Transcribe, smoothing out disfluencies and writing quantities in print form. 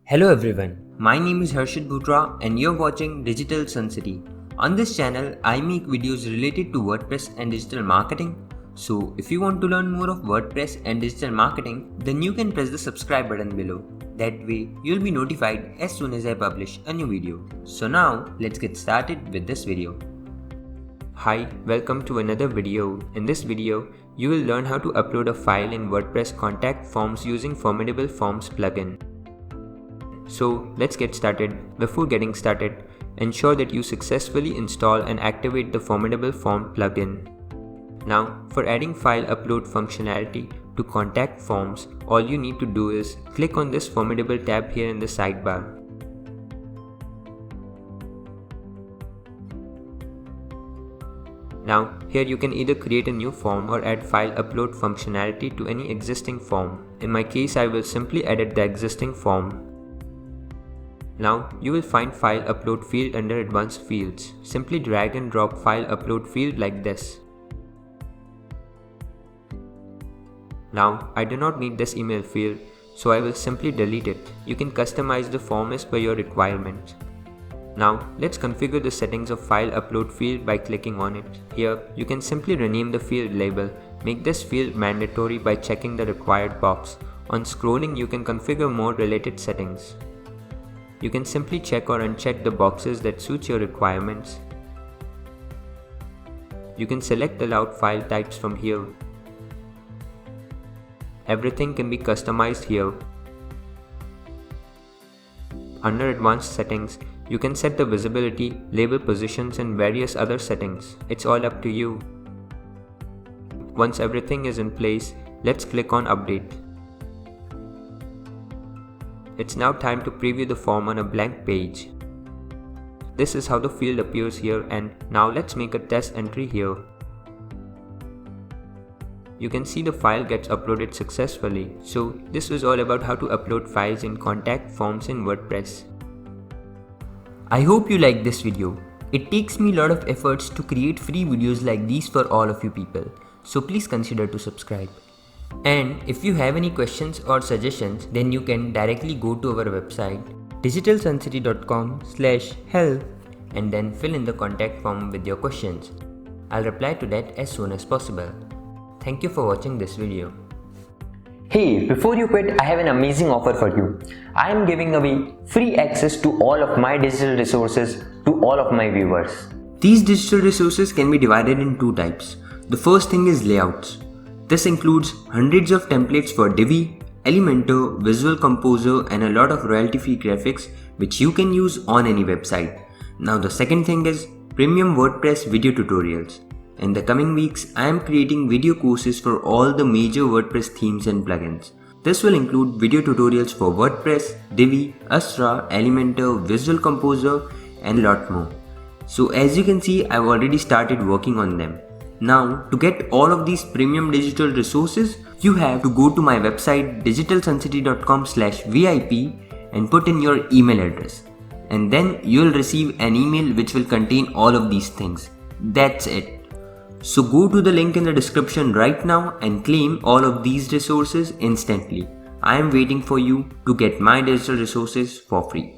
Hello everyone, my name is Harshit Bhutra and you're watching Digital Sun City. On this channel, I make videos related to WordPress and digital marketing. So if you want to learn more of WordPress and digital marketing, then you can press the subscribe button below. That way, you'll be notified as soon as I publish a new video. So now, let's get started with this video. Hi, welcome to another video. In this video, you will learn how to upload a file in WordPress Contact Forms using Formidable Forms plugin. So let's get started. Before getting started, ensure that you successfully install and activate the Formidable Form plugin. Now, for adding file upload functionality to Contact Forms, all you need to do is click on this Formidable tab here in the sidebar. Now, here you can either create a new form or add file upload functionality to any existing form. In my case, I will simply edit the existing form. Now, you will find file upload field under advanced fields. Simply drag and drop file upload field like this. Now, I do not need this email field, so I will simply delete it. You can customize the form as per your requirements. Now, let's configure the settings of file upload field by clicking on it. Here, you can simply rename the field label. Make this field mandatory by checking the required box. On scrolling, you can configure more related settings. You can simply check or uncheck the boxes that suit your requirements. You can select allowed file types from here. Everything can be customized here. Under advanced settings, you can set the visibility, label positions and various other settings. It's all up to you. Once everything is in place, let's click on update. It's now time to preview the form on a blank page. This is how the field appears here, and now let's make a test entry here. You can see the file gets uploaded successfully. So this was all about how to upload files in Contact Forms in WordPress. I hope you liked this video. It takes me a lot of efforts to create free videos like these for all of you people. So please consider to subscribe. And if you have any questions or suggestions, then you can directly go to our website digitalsuncity.com/help and then fill in the contact form with your questions. I'll reply to that as soon as possible. Thank you for watching this video. Hey, before you quit, I have an amazing offer for you. I am giving away free access to all of my digital resources to all of my viewers. These digital resources can be divided in two types. The first thing is layouts. This includes hundreds of templates for Divi, Elementor, Visual Composer and a lot of royalty-free graphics which you can use on any website. Now the second thing is premium WordPress video tutorials. In the coming weeks, I am creating video courses for all the major WordPress themes and plugins. This will include video tutorials for WordPress, Divi, Astra, Elementor, Visual Composer and a lot more. So as you can see, I've already started working on them. Now, to get all of these premium digital resources, you have to go to my website digitalsuncity.com/VIP and put in your email address. And then you'll receive an email which will contain all of these things. That's it. So go to the link in the description right now and claim all of these resources instantly. I am waiting for you to get my digital resources for free.